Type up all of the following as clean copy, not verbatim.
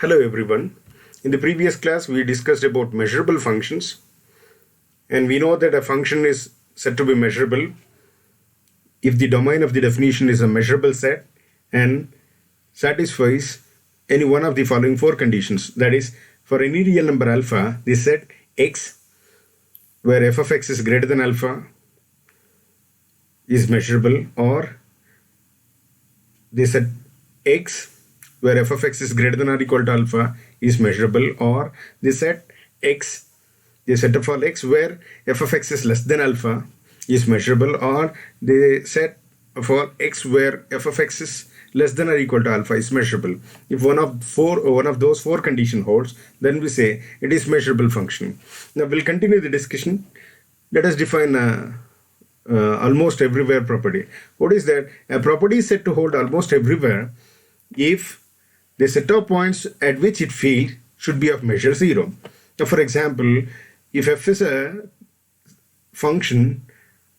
Hello everyone. In the previous class we discussed about measurable functions, and we know that a function is said to be measurable if the domain of the definition is a measurable set and satisfies any one of the following four conditions. That is, for any real number alpha, the set x where f of x is greater than alpha is measurable, or the set x where f of x is greater than or equal to alpha is measurable, or the set x, the set of all x where f of x is less than alpha is measurable, or the set of all x where f of x is less than or equal to alpha is measurable. If one of those four condition holds, then we say it is measurable function. Now we'll continue the discussion. Let us define almost everywhere property. What is that? A property is said to hold almost everywhere if the set of points at which it fails should be of measure 0. Now, for example, if f is a function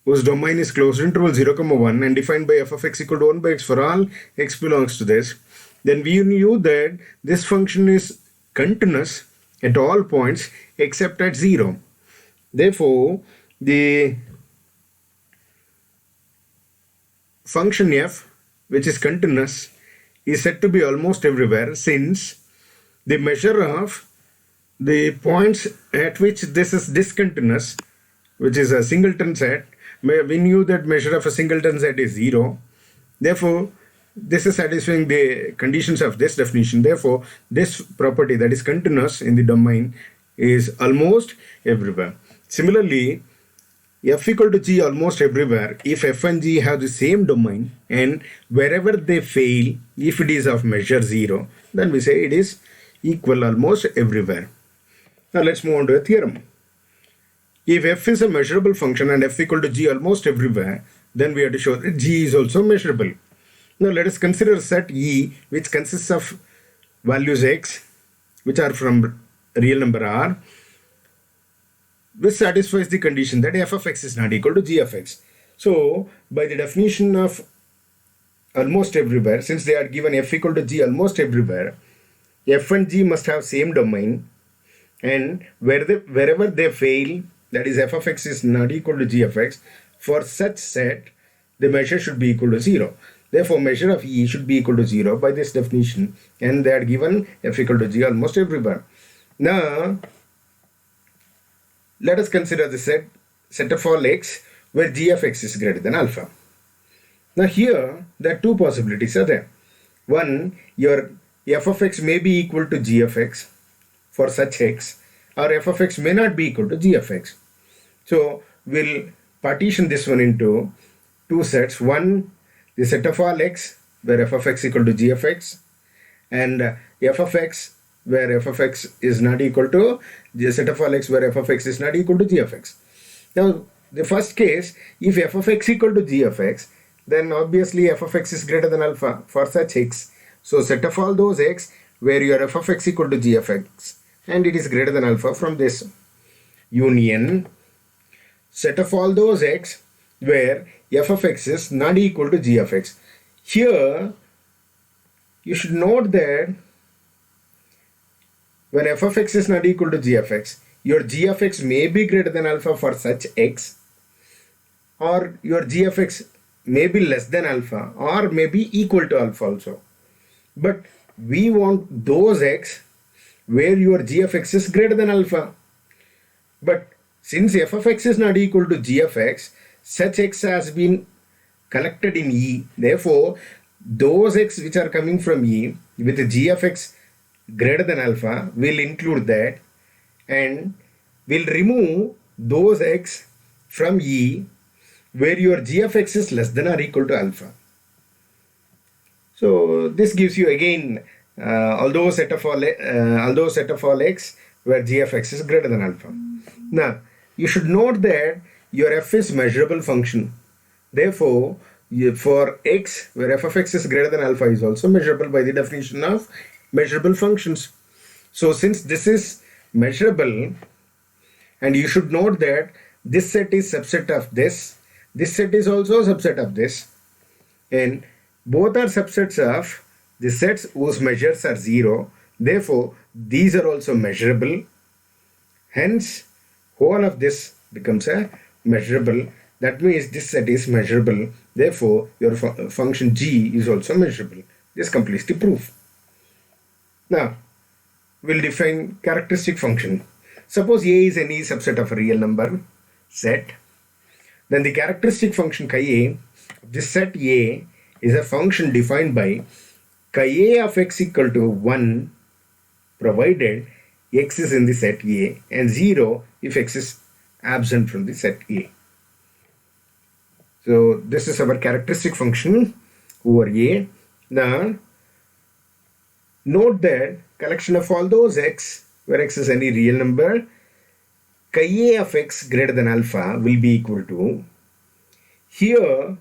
whose domain is closed interval 0, 1 and defined by f of x equal to 1 by x for all x belongs to this, then we knew that this function is continuous at all points except at 0. Therefore, the function f, which is continuous, is said to be almost everywhere, since the measure of the points at which this is discontinuous, which is a singleton set, we knew that measure of a singleton set is 0. Therefore, this is satisfying the conditions of this definition. Therefore, this property that is continuous in the domain is almost everywhere. Similarly, f equal to g almost everywhere if f and g have the same domain, and wherever they fail, if it is of measure 0, then we say it is equal almost everywhere. Now let's move on to a theorem. If f is a measurable function and f equal to g almost everywhere, then we have to show that g is also measurable. Now let us consider set E, which consists of values x, which are from real number r, which satisfies the condition that f of x is not equal to g of x. So, by the definition of almost everywhere, since they are given f equal to g almost everywhere, f and g must have same domain, and wherever they fail, that is f of x is not equal to g of x, for such set, the measure should be equal to 0. Therefore, measure of E should be equal to 0 by this definition, and they are given f equal to g almost everywhere. Now, let us consider the set of all x where g of x is greater than alpha. Now here, there are two possibilities are there. One, your f of x may be equal to g of x for such x, or f of x may not be equal to g of x. So we'll partition this one into two sets. One, the set of all x where f of x equal to g of x, and f of x where f of x is not equal to the set of all x where f of x is not equal to g of x. Now, the first case, if f of x equal to g of x, then obviously f of x is greater than alpha for such x. So, set of all those x where your f of x equal to g of x and it is greater than alpha from this union set of all those x where f of x is not equal to g of x. Here, you should note that when f of x is not equal to g of x, your g of x may be greater than alpha for such x, or your g of x may be less than alpha or may be equal to alpha also. But we want those x where your g of x is greater than alpha. But since f of x is not equal to g of x, such x has been collected in E. Therefore, those x which are coming from E with g of x greater than alpha will include that, and will remove those x from E where your g of x is less than or equal to alpha. So this gives you again although set of all x where g of x is greater than alpha. Now you should note that your f is measurable function. Therefore, for x where f of x is greater than alpha is also measurable by the definition of measurable functions. So since this is measurable, and you should note that this set is subset of this set is also a subset of this, and both are subsets of the sets whose measures are 0. Therefore, these are also measurable. Hence, whole of this becomes a measurable. That means this set is measurable. Therefore, your function g is also measurable. This completes the proof. Now, we'll define characteristic function. Suppose a is any subset of a real number set. Then the characteristic function chi a, this set a, is a function defined by chi a of x equal to 1 provided x is in the set A and 0 if x is absent from the set A. So this is our characteristic function over A. Now note that collection of all those x where x is any real number, chi a of x greater than alpha will be equal to, here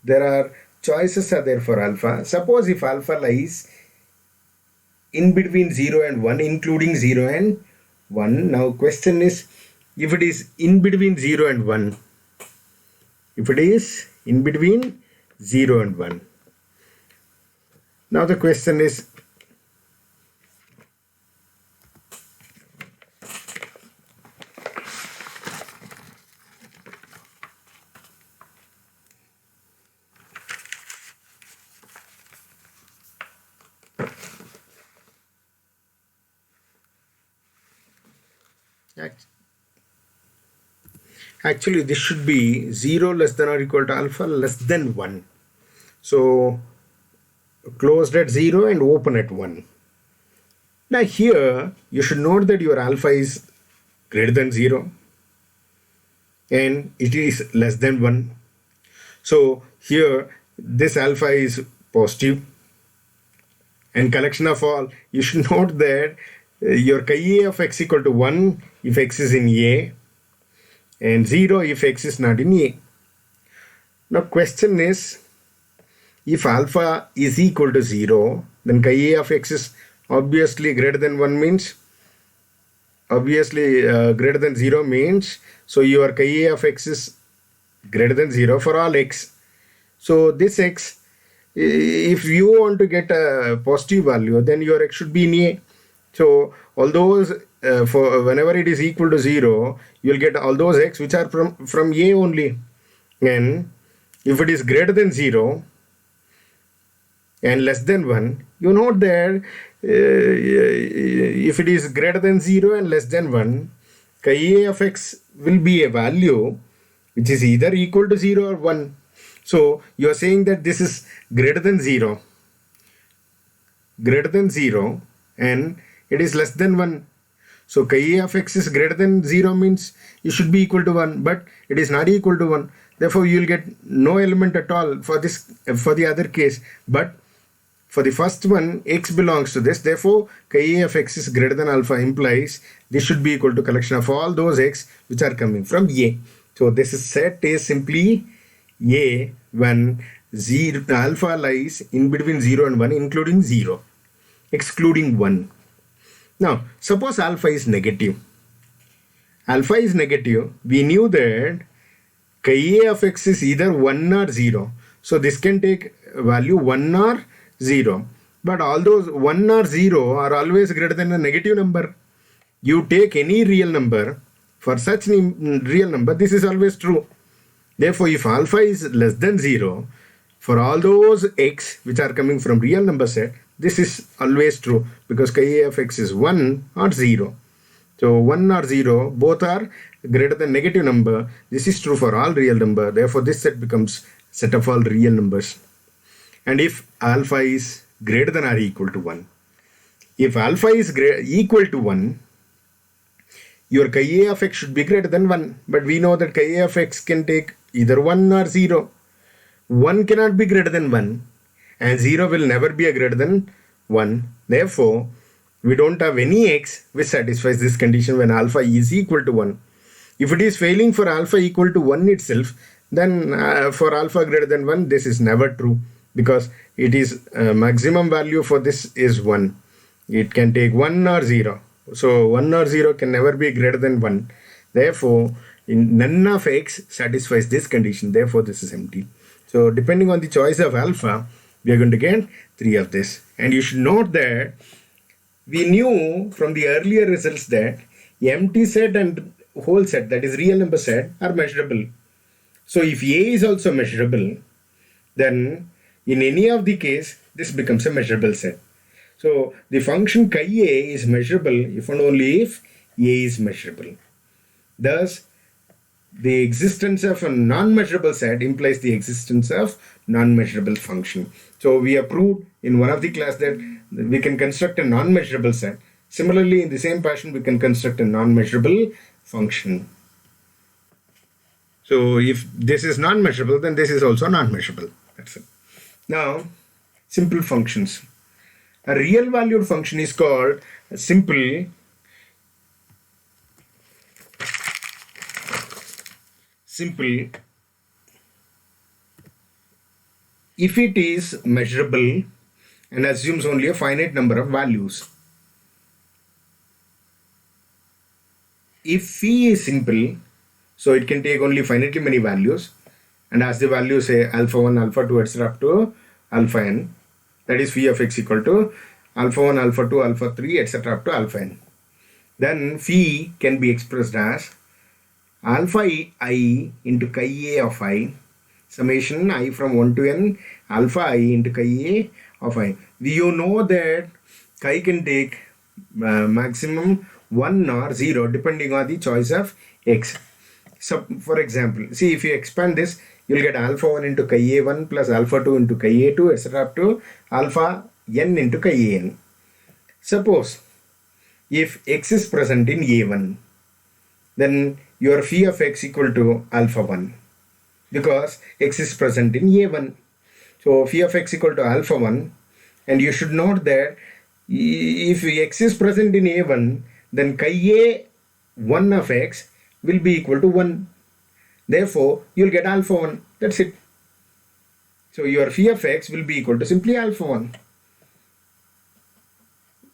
there are choices are there for alpha. Suppose if alpha lies in between 0 and 1, including 0 and 1. Now question is, if it is in between 0 and 1, if it is in between 0 and 1. Now the question is, actually this should be 0 less than or equal to alpha less than 1. So closed at 0 and open at 1. Now here you should note that your alpha is greater than 0 and it is less than 1. So here this alpha is positive, and collection of all, you should note that your chi a of x equal to 1 if x is in A and 0 if x is not in A. Now question is, if alpha is equal to 0, then chi a of x is obviously greater than 1 means, obviously greater than 0 means, so your chi a of x is greater than 0 for all x. So this x, if you want to get a positive value, then your x should be in A. So all those for whenever it is equal to 0, you will get all those x which are from A only. And if it is greater than 0 and less than 1, you note that if it is greater than 0 and less than 1, chi a of x will be a value which is either equal to 0 or 1. So you are saying that this is greater than 0 and it is less than 1. So chi a of x is greater than 0 means it should be equal to 1, but it is not equal to 1. Therefore you will get no element at all for this, for the other case. But for the first one, x belongs to this. Therefore chi a of x is greater than alpha implies this should be equal to collection of all those x which are coming from A. So this is set is simply A when alpha lies in between 0 and 1, including 0, excluding 1. Now, suppose alpha is negative. Alpha is negative. We knew that chi a of x is either 1 or 0. So this can take value 1 or 0. But all those 1 or 0 are always greater than a negative number. You take any real number, for such real number, this is always true. Therefore, if alpha is less than 0, for all those x which are coming from real number set, this is always true because chi a of x is 1 or 0. So 1 or 0, both are greater than negative number. This is true for all real number. Therefore, this set becomes set of all real numbers. And if alpha is greater than or equal to 1, if alpha is equal to 1, your chi a of x should be greater than 1. But we know that chi a of x can take either 1 or 0. 1 cannot be greater than 1 and 0 will never be a greater than 1. Therefore, we don't have any x which satisfies this condition when alpha is equal to 1. If it is failing for alpha equal to 1 itself, then for alpha greater than 1, this is never true because it is maximum value for this is 1. It can take 1 or 0. So 1 or 0 can never be greater than 1. Therefore, none of x satisfies this condition. Therefore, this is empty. So depending on the choice of alpha, we are going to get 3 of this. And you should note that we knew from the earlier results that empty set and whole set, that is real number set, are measurable. So if A is also measurable, then in any of the case, this becomes a measurable set. So the function chi A is measurable if and only if A is measurable. Thus, the existence of a non-measurable set implies the existence of non-measurable function. So we have proved in one of the class that we can construct a non-measurable set. Similarly, in the same fashion, we can construct a non-measurable function. So if this is non-measurable, then this is also non-measurable. That's it. Now, simple functions. A real valued function is called a simple if it is measurable and assumes only a finite number of values. If phi is simple, so it can take only finitely many values, and as the values say alpha 1, alpha 2, etc. up to alpha n, that is phi of x equal to alpha 1, alpha 2, alpha 3, etc. up to alpha n. Then phi can be expressed as alpha I into chi a of I, summation I from 1 to n, alpha I into chi a of I. You know that chi can take maximum 1 or 0 depending on the choice of x. So for example, see, if you expand this, you will get alpha 1 into chi a1 plus alpha 2 into chi a2, etc. up to alpha n into chi an. Suppose if x is present in a1, then your phi of x equal to alpha 1 because x is present in a1. So phi of x equal to alpha 1, and you should note that if x is present in a1, then chi a1 of x will be equal to 1. Therefore, you will get alpha 1. That's it. So your phi of x will be equal to simply alpha 1.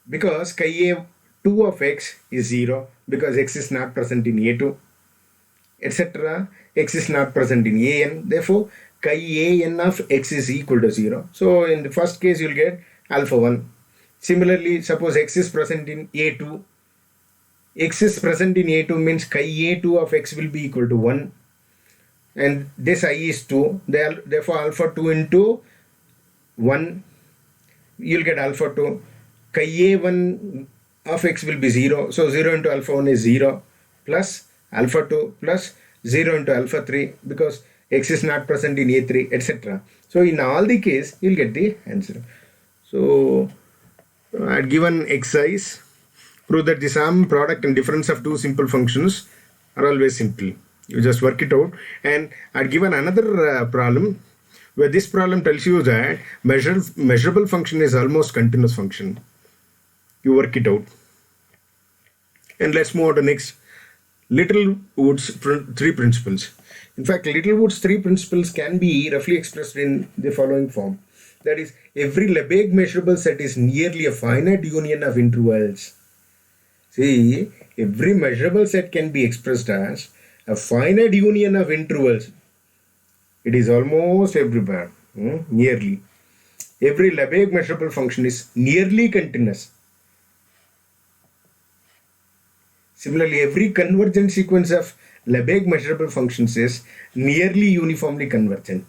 Because chi a2 of x is 0, because x is not present in a2, etc. x is not present in an. Therefore, chi an of x is equal to 0. So in the first case, you will get alpha 1. Similarly, suppose x is present in a2. X is present in a2 means chi a2 of x will be equal to 1. And this I is 2. Therefore, alpha 2 into 1, you will get alpha 2. Chi a1 of x will be 0. So 0 into alpha 1 is 0 plus alpha 2 plus 0 into alpha 3 because x is not present in a3, etc. So in all the case, you will get the answer. So I had given exercise, prove that the sum, product and difference of two simple functions are always simple. You just work it out. And I had given another problem where this problem tells you that measurable function is almost continuous function. You work it out. And let's move on to next. Littlewood's 3 principles. In fact, Littlewood's 3 principles can be roughly expressed in the following form. That is, every Lebesgue measurable set is nearly a finite union of intervals. See, every measurable set can be expressed as a finite union of intervals. It is almost everywhere, nearly. Every Lebesgue measurable function is nearly continuous. Similarly, every convergent sequence of Lebesgue measurable functions is nearly uniformly convergent.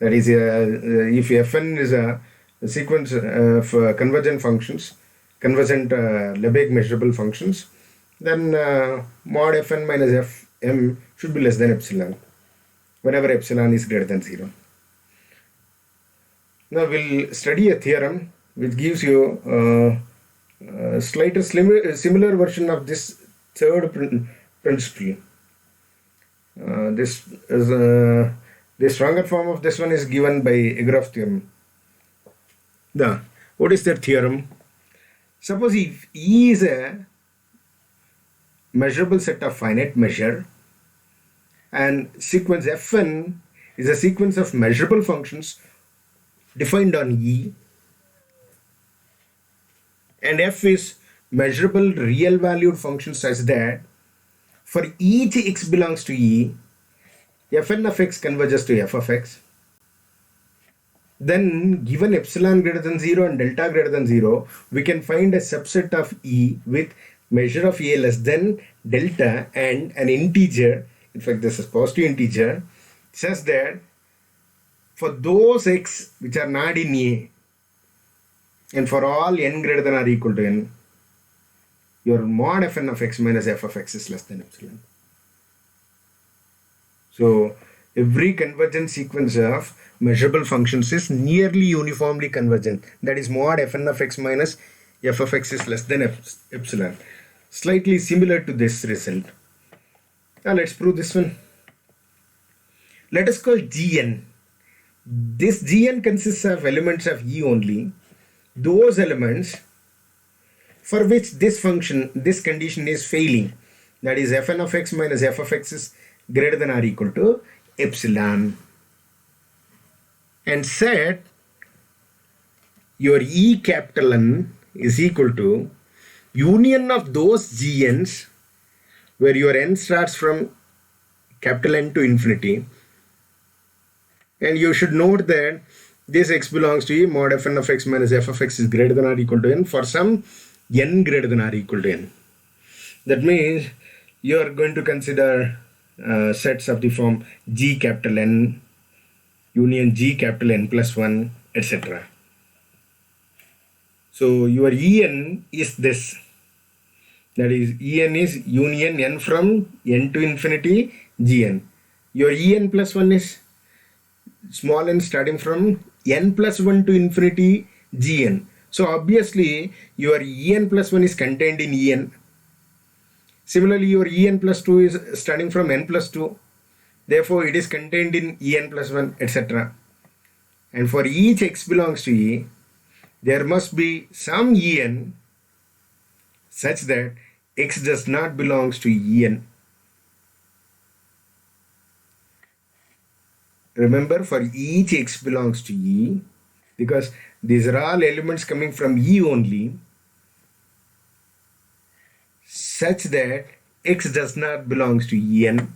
That is, if Fn is a sequence of convergent functions, convergent Lebesgue measurable functions, then mod Fn minus Fm should be less than epsilon, whenever epsilon is greater than 0. Now we'll study a theorem which gives you a slightly similar version of this third principle. The stronger form of this one is given by Egrove theorem. Now, what is that theorem? Suppose if E is a measurable set of finite measure and sequence Fn is a sequence of measurable functions defined on E, and F is measurable real valued functions such that for each x belongs to E, Fn of x converges to f of x. then given epsilon greater than 0 and delta greater than 0, we can find a subset of E with measure of A less than delta and an integer, in fact this is positive integer, such that for those x which are not in A and for all n greater than or equal to n, your mod fn of x minus f of x is less than epsilon. So every convergent sequence of measurable functions is nearly uniformly convergent. That is mod fn of x minus f of x is less than epsilon. Slightly similar to this result. Now let's prove this one. Let us call Gn. This Gn consists of elements of E only. Those elements for which this function, this condition is failing. That is fn of x minus f of x is greater than or equal to epsilon. And set your E capital N is equal to union of those Gn's where your n starts from capital N to infinity. And you should note that this x belongs to E, mod fn of x minus f of x is greater than or equal to n for some n greater than or equal to n. That means you are going to consider sets of the form G capital N union G capital N plus 1, etc. So your En is this. That is, En is union n from n to infinity Gn. Your En plus 1 is small n starting from n plus 1 to infinity Gn. So obviously your En plus 1 is contained in En. Similarly, your En plus 2 is starting from n plus 2. Therefore, it is contained in En plus 1, etc. And for each x belongs to E, there must be some En such that x does not belongs to En. Remember, for each x belongs to E, because these are all elements coming from E only, such that x does not belongs to En,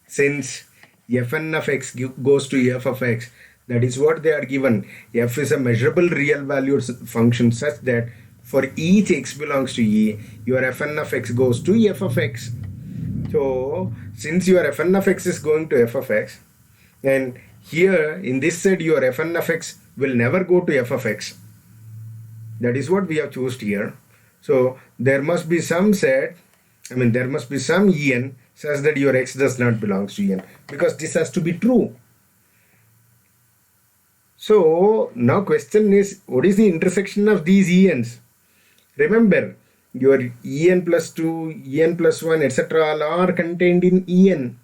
since fn of x goes to f of x. That is what they are given. F is a measurable real valued function such that for each x belongs to E, your fn of x goes to f of x. So since your fn of x is going to f of x, and here in this set your fn of x will never go to f of x. That is what we have chosen here. So there must be some set, there must be some En such that your x does not belong to En, because this has to be true. So now question is, what is the intersection of these Ens? Remember, your En plus 2, En plus 1, etc. all are contained in En.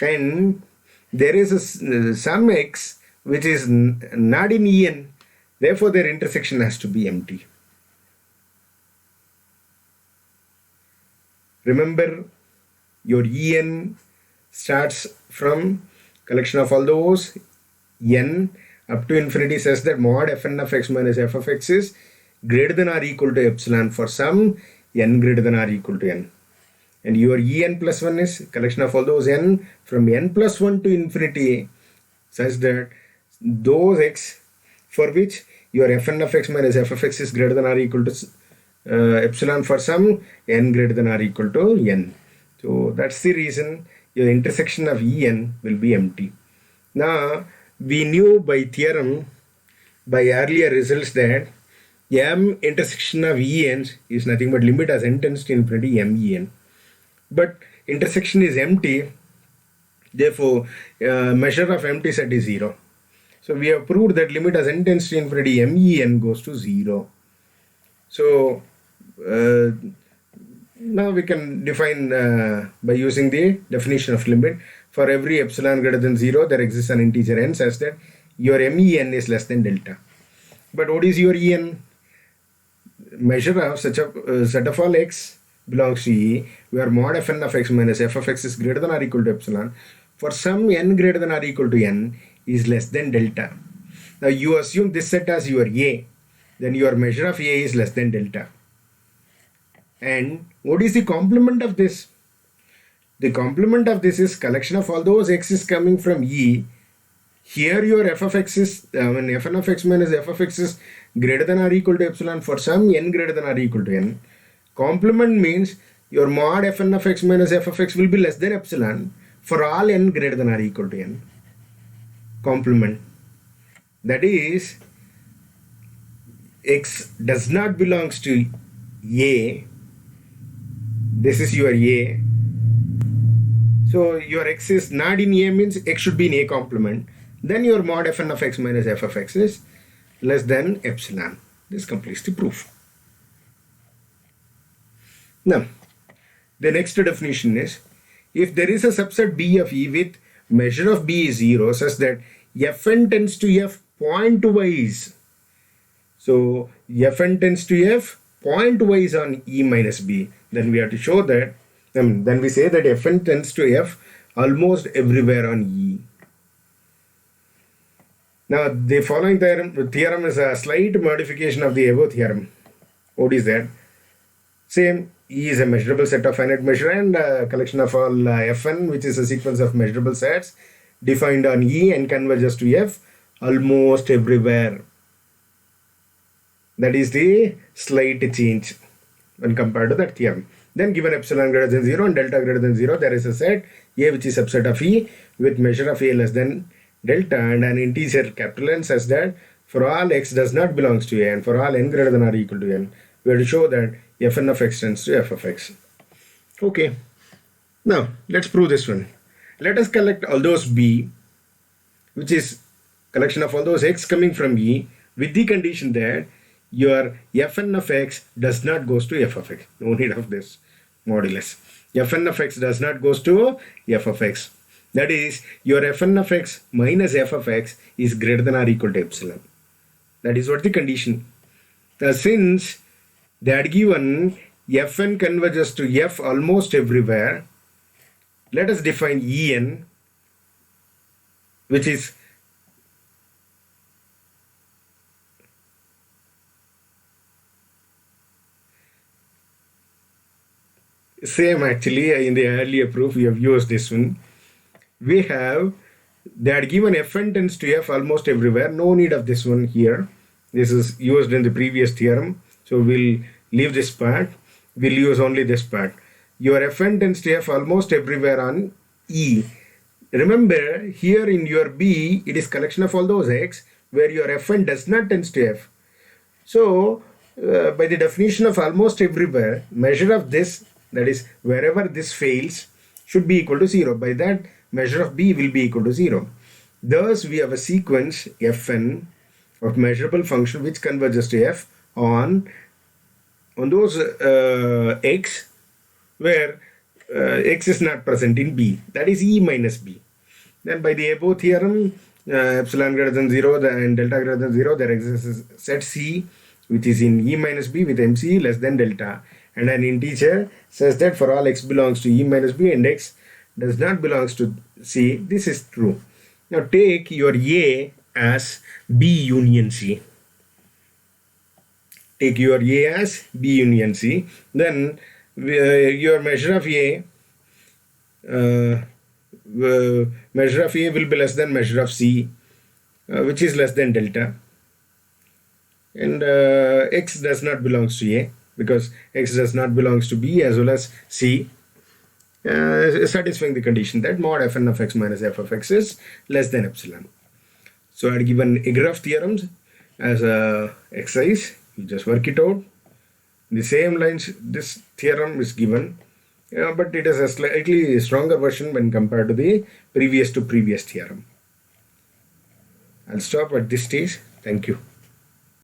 And there is some x which is not in En. Therefore, their intersection has to be empty. Remember, your En starts from collection of all those n up to infinity such that mod fn of x minus f of x is greater than or equal to epsilon for some n greater than or equal to n. And your En plus 1 is collection of all those n from n plus 1 to infinity such that those x for which your fn of x minus f of x is greater than or equal to epsilon for some n greater than or equal to n. So that's the reason your intersection of En will be empty. Now we knew by theorem, by earlier results, that m intersection of En is nothing but limit as n tends to infinity men. But intersection is empty, therefore measure of empty set is 0. So we have proved that limit as n tends to infinity men goes to 0. So now we can define by using the definition of limit. For every epsilon greater than 0, there exists an integer n such that your men is less than delta. But what is your En? Measure of such a set of all x belongs to E, where mod fn of x minus f of x is greater than or equal to epsilon for some n greater than or equal to n is less than delta. Now you assume this set as your A, then your measure of A is less than delta. And what is the complement of this? The complement of this is collection of all those x's coming from E Here your f of x is, when fn of x minus f of x is greater than or equal to epsilon for some n greater than or equal to n. Complement means your mod fn of x minus f of x will be less than epsilon for all n greater than or equal to n. Complement. That is, x does not belongs to a. This is your a. So your x is not in a means x should be in a complement. Then your mod fn of x minus f of x is less than epsilon. This completes the proof. Now, the next definition is, if there is a subset B of E with measure of B is 0 such that Fn tends to F pointwise. So Fn tends to F pointwise on E minus B. Then we have to show that, then we say that Fn tends to F almost everywhere on E. Now the following theorem is a slight modification of the above theorem. What is that? Same, E is a measurable set of finite measure and a collection of all Fn, which is a sequence of measurable sets defined on E and converges to F almost everywhere. That is the slight change when compared to that theorem. Then given epsilon greater than 0 and delta greater than 0, there is a set A which is subset of E with measure of A less than delta and an integer capital N such that for all x does not belongs to A and for all n greater than or equal to n, we have to show that Fn of x tends to f of x. Okay. Now let's prove this one. Let us collect all those B, which is collection of all those x coming from E, with the condition that your Fn of x does not goes to f of x. No need of this modulus. Fn of x does not goes to f of x. That is, your Fn of x minus f of x is greater than or equal to epsilon. That is what the condition. Since they had given Fn converges to f almost everywhere, let us define En, which is same actually in the earlier proof we have used this one. They had given Fn tends to f almost everywhere. No need of this one here. This is used in the previous theorem. So we'll leave this part. We'll use only this part. Your Fn tends to f almost everywhere on E. Remember, here in your B, it is collection of all those x where your Fn does not tends to f. So by the definition of almost everywhere, measure of this, that is wherever this fails, should be equal to 0. By that, measure of B will be equal to 0. Thus, we have a sequence Fn of measurable function which converges to f on those x where x is not present in B. That is E minus B. Then by the above theorem, epsilon greater than 0 and delta greater than 0, there exists a set C which is in E minus B with MC less than delta, and an integer says that for all x belongs to E minus B and x does not belongs to C. This is true. Now take your A as B union C. Take your A as B union C. Then your measure of A will be less than measure of C, which is less than delta. And x does not belongs to A because x does not belongs to B as well as C, satisfying the condition that mod Fn of x minus f of x is less than epsilon. So I had given a graph theorems as a exercise. You just work it out. The same lines, this theorem is given, but it is a slightly stronger version when compared to the previous theorem. I'll stop at this stage. Thank you.